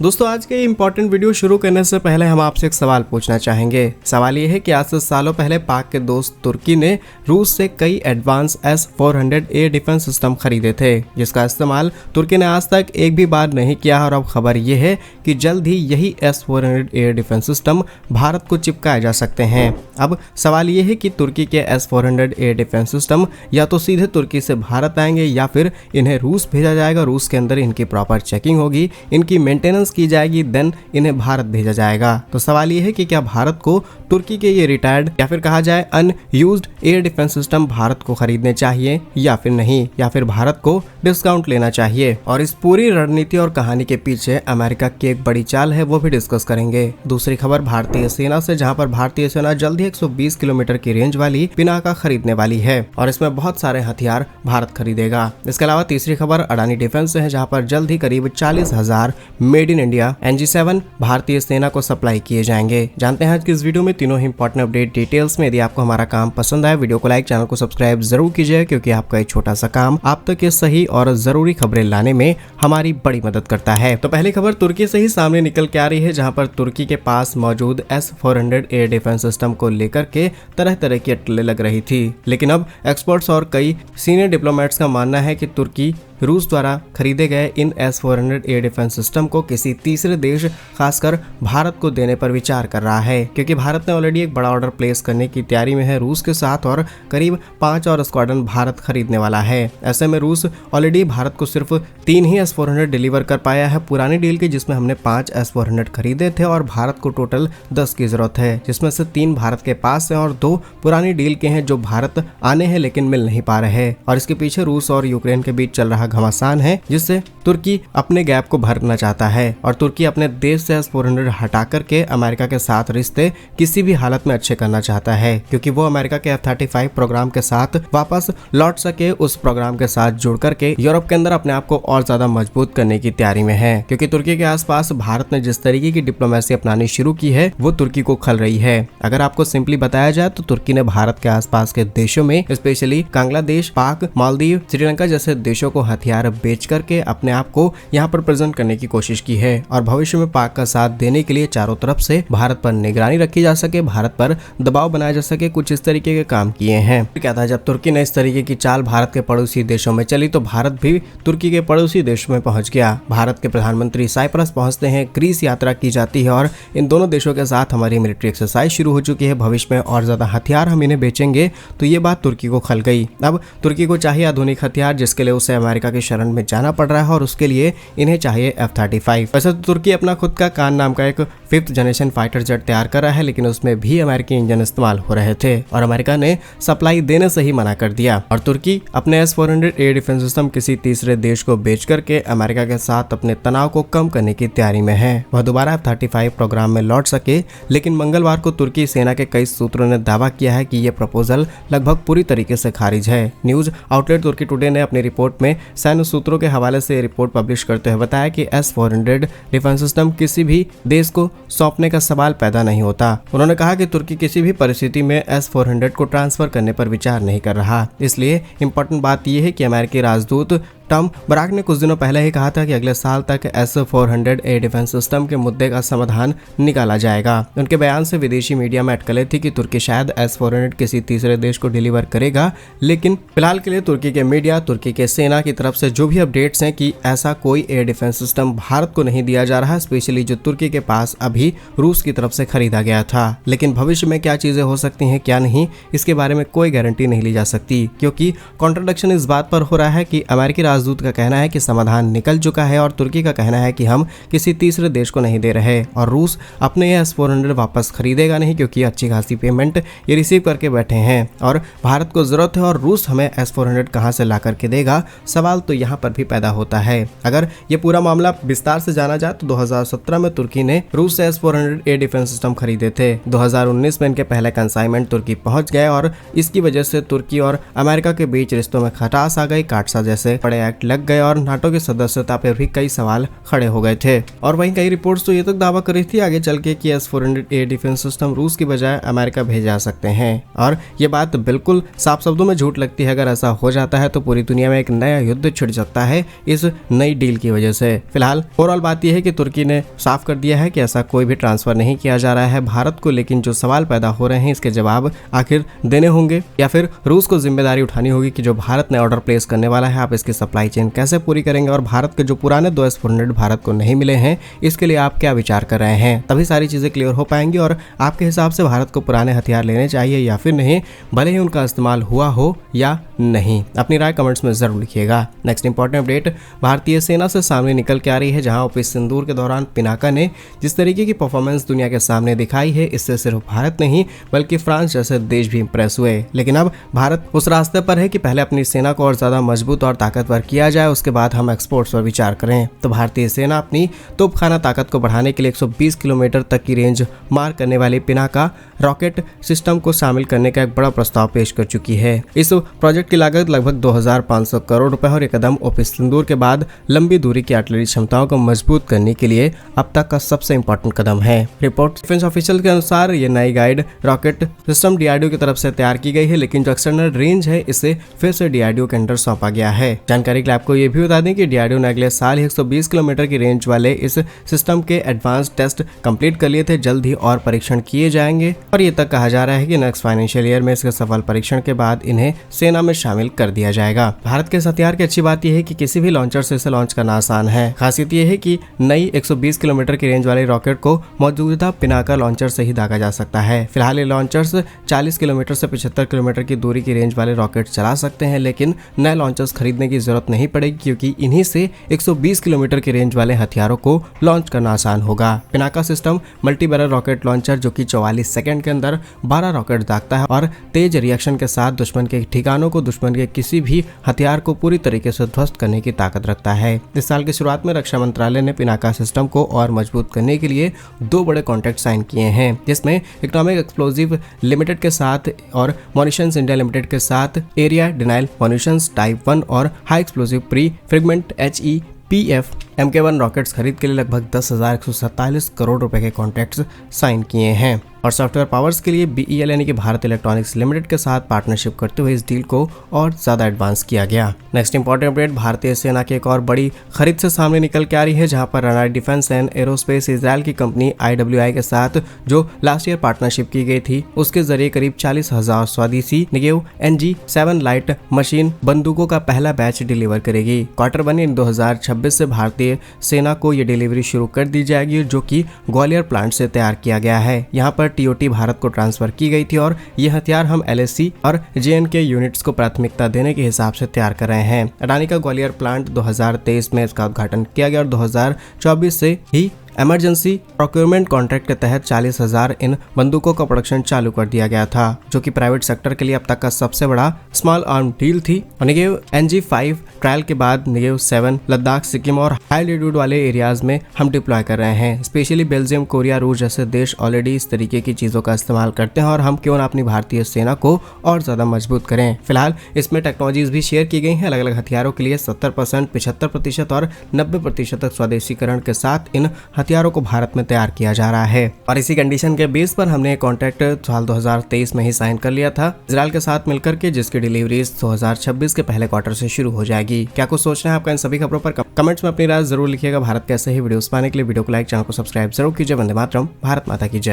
दोस्तों आज के इंपॉर्टेंट वीडियो शुरू करने से पहले हम आपसे एक सवाल पूछना चाहेंगे। सवाल ये है कि आज से सालों पहले पाक के दोस्त तुर्की ने रूस से कई advance S-400 air defence system खरीदे थे, जिसका इस्तेमाल तुर्की ने आज तक एक भी बार नहीं किया। और अब खबर ये है कि जल्द ही यही S-400 air defence system Bharat को चिपकाए जा सकते हैं। अब सवाल ये है कि तुर्की के S-400 एयर डिफेंस सिस्टम या तो सीधे तुर्की से भारत आएंगे या फिर इन्हें रूस भेजा जाएगा। रूस के अंदर इनकी प्रॉपर चेकिंग होगी, इनकी मेंटेनेंस की जाएगी, देन इन्हें भारत भेजा जाएगा। तो सवाल ये है कि क्या भारत को तुर्की के ये रिटायर्ड या फिर कहा जाए unused air defence system Bharat को खरीदने चाहिए या फिर नहीं, या फिर भारत को डिस्काउंट लेना चाहिए। और इस पूरी रणनीति और कहानी के पीछे अमेरिका की एक बड़ी चाल है, वो भी डिस्कस करेंगे। दूसरी खबर भारतीय सेना से, जहां पर भारतीय सेना जल्द ही 120 किलोमीटर की रेंज वाली पिनाका खरीदने वाली है और इसमें बहुत सारे हथियार भारत खरीदेगा। इसके अलावा तीसरी खबर अडानी डिफेंस से है, जहां पर जल्द ही करीब 40,000 मेड इन इंडिया NG7 भारतीय सेना को सप्लाई किए जाएंगे। जानते हैं आज की इस वीडियो में तीनों ही इंपॉर्टेंट अपडेट डिटेल्स में। यदि आपको हमारा काम पसंद आए, वीडियो को लाइक, चैनल को सब्सक्राइब जरूर कीजिए, क्योंकि आपका एक छोटा सा काम आप तक ये सही और जरूरी खबरें लाने में हमारी बड़ी मदद करता है। तो पहली खबर तुर्की से ही सामने निकल के आ रही है, जहां पर तुर्की के पास मौजूद S-400 एयर डिफेंस सिस्टम को लेकर के तरह तरह की अटकलें लग रही थी। लेकिन अब एक्सपर्ट्स और कई सीनियर डिप्लोमेट्स का मानना है कि तुर्की रूस द्वारा खरीदे गए इन S-400 एयर डिफेंस सिस्टम को किसी तीसरे देश, खासकर भारत को देने पर विचार कर रहा है, क्योंकि भारत ने ऑलरेडी एक बड़ा ऑर्डर प्लेस करने की तैयारी में है रूस के साथ और करीब 5 और स्क्वाड्रन भारत खरीदने वाला है। ऐसे में रूस ऑलरेडी भारत को सिर्फ 3 ही S-400 डिलीवर कर पाया है पुरानी डील की, जिसमें हमने 5 S-400 खरीदे थे और भारत को टोटल 10 की जरूरत है, जिसमें से 3 भारत के पास है और 2 पुरानी डील के हैं जो भारत आने हैं लेकिन मिल नहीं पा रहे। और इसके पीछे रूस और यूक्रेन के बीच चल रहा घमासान है, जिससे तुर्की अपने गैप को भरना चाहता है और तुर्की अपने देश से S-400 हटा करके अमेरिका के साथ रिश्ते किसी भी हालत में अच्छे करना चाहता है, क्योंकि वो अमेरिका के F-35 प्रोग्राम के साथ वापस लौट सके, उस प्रोग्राम के साथ जुड़ करके यूरोप के अंदर अपने आप को और ज्यादा मजबूत करने की तैयारी में है। क्योंकि तुर्की के आसपास भारत ने जिस तरीके की डिप्लोमेसी अपनानी शुरू की है, वो तुर्की को खल रही है। अगर आपको सिंपली बताया जाए तो तुर्की ने भारत के आसपास के देशों में, स्पेशली बांग्लादेश, पाक, मालदीव, श्रीलंका जैसे देशों को हथियार बेच करके अपने आप को यहाँ पर प्रेजेंट करने की कोशिश की है और भविष्य में पाक का साथ देने के लिए चारों तरफ से भारत पर निगरानी रखी जा सके, भारत पर दबाव बनाया जा सके, कुछ इस तरीके के काम किए हैं। क्या था, जब तुर्की ने इस तरीके की चाल भारत के पड़ोसी देशों में चली तो भारत भी तुर्की के पड़ोसी देशों में पहुंच गया। भारत के प्रधानमंत्री साइप्रस पहुंचते हैं, ग्रीस यात्रा की जाती है और इन दोनों देशों के साथ हमारी मिलिट्री एक्सरसाइज शुरू हो चुकी है। भविष्य में और ज्यादा हथियार हम इन्हें बेचेंगे, तो ये बात तुर्की को खल गई। अब तुर्की को चाहिए आधुनिक हथियार, जिसके लिए उसे अमेरिका की शरण में जाना पड़ रहा है और उसके लिए इन्हें चाहिए F-35। वैसे तो तुर्की अपना खुद का कान नाम का एक 5th जनरेशन फाइटर जेट तैयार कर रहा है, लेकिन उसमें भी अमेरिकी इंजन इस्तेमाल हो रहे थे और अमेरिका ने सप्लाई देने से ही मना कर दिया। और तुर्की अपने S-400 एयर डिफेंस सिस्टम किसी तीसरे देश को बेच करके अमेरिका के साथ अपने तनाव को कम करने की तैयारी में है। वह दोबारा F-35 प्रोग्राम में लौट सके, लेकिन मंगलवार को तुर्की सेना के कई सूत्रों ने दावा किया है कि यह प्रपोजल लगभग पूरी तरीके से खारिज है। न्यूज आउटलेट तुर्की टुडे ने अपनी रिपोर्ट में सैन्य सूत्रों के हवाले से रिपोर्ट पब्लिश करते हुए बताया कि S-400 डिफेंस सिस्टम किसी भी देश को सौंपने का सवाल पैदा नहीं होता। उन्होंने कहा कि तुर्की किसी भी परिस्थिति में S-400 को ट्रांसफर करने पर विचार नहीं कर रहा। इसलिए इम्पोर्टेंट बात यह है कि अमेरिकी राजदूत टॉम ब्राग ने कुछ दिनों पहले ही कहा था कि अगले साल तक S-400 एयर डिफेंस सिस्टम के मुद्दे का समाधान निकाला जाएगा। उनके बयान से विदेशी मीडिया में अटकलें थी कि तुर्की शायद S-400 किसी तीसरे देश को डिलीवर करेगा, लेकिन फिलहाल के लिए तुर्की के मीडिया, तुर्की के सेना की तरफ से जो भी अपडेट्स हैं कि ऐसा कोई एयर डिफेंस सिस्टम भारत को नहीं दिया जा रहा, स्पेशली जो तुर्की के पास अभी रूस की तरफ से खरीदा गया था। लेकिन भविष्य में क्या चीजें हो सकती हैं, क्या नहीं, इसके बारे में कोई गारंटी नहीं ली जा सकती, क्योंकि कॉन्ट्रडिक्शन इस बात पर हो रहा है कि अमेरिकी राजदूत का कहना है कि समाधान निकल चुका है और तुर्की का कहना है कि हम किसी तीसरे देश को नहीं दे रहे और रूस अपने ये S-400 वापस खरीदेगा नहीं, क्योंकि अच्छी खासी पेमेंट ये रिसीव करके बैठे हैं और भारत को जरूरत है और रूस हमें S-400 कहां से ला करके देगा, सवाल तो यहाँ पर भी पैदा होता है। अगर ये पूरा मामला विस्तार से जाना जाए तो 2017 में तुर्की ने रूस से S-400 एयर डिफेंस सिस्टम खरीदे थे। 2019 में इनके पहले कंसाइनमेंट तुर्की पहुंच गए और इसकी वजह से तुर्की और अमेरिका के बीच रिश्तों में खटास आ गई, काटसा जैसे पड़े एक्ट लग गए और नाटो की सदस्यता पर भी कई सवाल खड़े हो गए थे। और वहीं कई रिपोर्ट्स तो ये तक दावा कर रही थी आगे चल के कि S-400A डिफेंस सिस्टम रूस की बजाय अमेरिका भेजे जा सकते हैं, और ये बात बिल्कुल साफ शब्दों में झूठ लगती है। अगर ऐसा हो जाता है तो पूरी दुनिया में एक नया युद्ध छिड़ सकता है इस नई डील की वजह से। फिलहाल ओवरऑल बात यह है कि तुर्की ने साफ कर दिया है कि ऐसा कोई भी ट्रांसफर नहीं किया जा रहा है भारत को, लेकिन जो सवाल पैदा हो रहे हैं इसके जवाब आखिर देने होंगे या फिर रूस को जिम्मेदारी उठानी होगी कि जो भारत ने ऑर्डर प्लेस करने वाला है आप इसकी सप्लाई चेन कैसे पूरी करेंगे, और भारत के जो पुराने 2 S-400 भारत को नहीं मिले हैं इसके लिए आप क्या विचार कर रहे हैं। तभी सारी चीजें क्लियर हो पाएंगी और आपके हिसाब से भारत को पुराने हथियार लेने चाहिए या फिर नहीं, भले ही उनका इस्तेमाल हुआ हो या नहीं। अपनी राय कमेंट्स में जरूर लिखिएगा। नेक्स्ट इंपॉर्टेंट अपडेट भारतीय सेना से सामने निकल के आ रही है, जहां ऑपरेशन सिंदूर के दौरान पिनाका ने जिस तरीके की परफॉर्मेंस दुनिया के सामने दिखाई है, इससे सिर्फ भारत नहीं बल्कि फ्रांस जैसे देश भी इंप्रेस हुए। लेकिन अब भारत उस रास्ते पर है कि पहले अपनी सेना को और ज्यादा मजबूत और ताकतवर किया जाए, उसके बाद हम एक्सपोर्ट्स पर विचार करें। तो भारतीय सेना अपनी तोपखाना ताकत को बढ़ाने के लिए 120 किलोमीटर तक की रेंज मार करने वाली पिनाका रॉकेट सिस्टम को शामिल करने का एक बड़ा प्रस्ताव पेश कर चुकी है। इस प्रोजेक्ट की लागत लगभग 2500 करोड़ रुपए और ये कदम ऑपरेशन सिंदूर के बाद लंबी दूरी की आर्टिलरी क्षमताओं को मजबूत करने के लिए अब तक का सबसे इंपॉर्टेंट कदम है। रिपोर्ट डिफेंस ऑफिशियल के अनुसार ये नई गाइड रॉकेट सिस्टम DRDO की तरफ से तैयार की गई है, लेकिन जो एक्सटर्नल रेंज है इसे फिर से DRDO के अंडर सौंपा गया है। जानकारी के लिए आपको ये भी बता दें कि DRDO ने अगले साल 120 किलोमीटर की रेंज वाले इस सिस्टम के एडवांस टेस्ट कंप्लीट कर लिए थे, जल्द ही और परीक्षण किए जाएंगे और ये तक कहा जा रहा है कि नेक्स्ट फाइनेंशियल ईयर में इसके सफल परीक्षण के बाद इन्हें सेना में शामिल कर दिया जाएगा। भारत के इस हथियार की अच्छी बात यह है कि किसी भी लॉन्चर से इसे लॉन्च करना आसान है। खासियत यह है कि नई 120 किलोमीटर की रेंज वाले रॉकेट को मौजूदा पिनाका लॉन्चर से ही दागा जा सकता है। फिलहाल ये लॉन्चर्स 40 किलोमीटर से 75 किलोमीटर की दूरी की रेंज वाले रॉकेट चला सकते हैं, लेकिन नए लॉन्चर्स खरीदने की जरूरत नहीं पड़ेगी क्योंकि इन्हीं से 120 किलोमीटर की रेंज वाले हथियारों को लॉन्च करना आसान होगा। Pinaka system multi barrel rocket launcher जो कि 44 सेकंड के अंदर 12 रॉकेट दागता है और तेज रिएक्शन के साथ दुश्मन के ठिकानों को, दुश्मन के किसी भी हथियार को पूरी तरीके से ध्वस्त करने की ताकत रखता है। इस साल की शुरुआत में रक्षा मंत्रालय ने पिनाका सिस्टम को और मजबूत करने के लिए 2 बड़े कॉन्ट्रैक्ट साइन किए हैं, जिसमें इकोनॉमिक एक्सप्लोजिव लिमिटेड के साथ और मॉनिशंस इंडिया लिमिटेड के साथ एरिया डिनाइल मॉनिशंस टाइप 1 और high explosive pre fragment HEPF MK1 rockets खरीद के लिए लगभग 10,147 करोड़ रुपए के कॉन्ट्रैक्ट्स साइन किए हैं। और सॉफ्टवेयर पावर्स के लिए BEL यानी कि भारत इलेक्ट्रॉनिक्स लिमिटेड के साथ पार्टनरशिप करते हुए इस डील को और ज्यादा एडवांस किया गया। नेक्स्ट इंपॉर्टेंट अपडेट भारतीय सेना की एक और बड़ी खरीद से सामने निकल के आ रही है, जहां पर रनार डिफेंस एंड एरोस्पेस इजराइल की कंपनी IWI के साथ जो लास्ट ईयर पार्टनरशिप की गई थी उसके जरिए करीब 40,000 स्वदेशी नेगेव NG7 लाइट मशीन बंदूकों का पहला बैच डिलीवर करेगी। क्वार्टर 1 2026 से भारतीय सेना को ये डिलीवरी शुरू कर दी जाएगी, जो कि ग्वालियर प्लांट से तैयार किया गया है। यहाँ पर TOT भारत को ट्रांसफर की गई थी और ये हथियार हम LSC और JNK यूनिट्स को प्राथमिकता देने के हिसाब से तैयार कर रहे हैं। अडानी का ग्वालियर प्लांट 2023 में इसका उद्घाटन किया गया और 2024 से ही इमरजेंसी प्रोक्योरमेंट कॉन्ट्रैक्ट के तहत 40,000 इन बंदूकों का प्रोडक्शन चालू कर दिया गया था, जो कि प्राइवेट सेक्टर के लिए अब तक का सबसे बड़ा स्मॉल आर्म डील थी। नेगेव NG5 ट्रायल के बाद नेगेव 7 लद्दाख, सिक्किम और हाई एल्टीट्यूड वाले एरियाज में हम डिप्लॉय कर रहे हैं। स्पेशली बेल्जियम, कोरिया, रूस जैसे देश ऑलरेडी इस तरीके की चीजों का इस्तेमाल करते हैं और हम क्यों ना अपनी भारतीय सेना को और ज्यादा मजबूत करें। फिलहाल इसमें टेक्नोलॉजीज भी शेयर की गई हैं। अलग अलग हथियारों के लिए 70%, 75% और 90% तक स्वदेशीकरण के साथ इन हथियारों को भारत में तैयार किया जा रहा है। और इसी कंडीशन के बेस पर हमने कॉन्ट्रैक्ट साल 2023 में ही साइन कर लिया था इजराइल के साथ मिलकर के, जिसकी डिलीवरी 2026 के पहले क्वार्टर से शुरू हो जाएगी। क्या कुछ सोचना है आपका इन सभी खबरों पर? कमेंट्स में अपनी राय जरूर लिखिएगा। भारत कैसे ही वीडियोस पाने के लिए वीडियो को लाइक, चैनल को सब्सक्राइब जरूर कीजिए। वंदे मातरम, भारत माता की जय।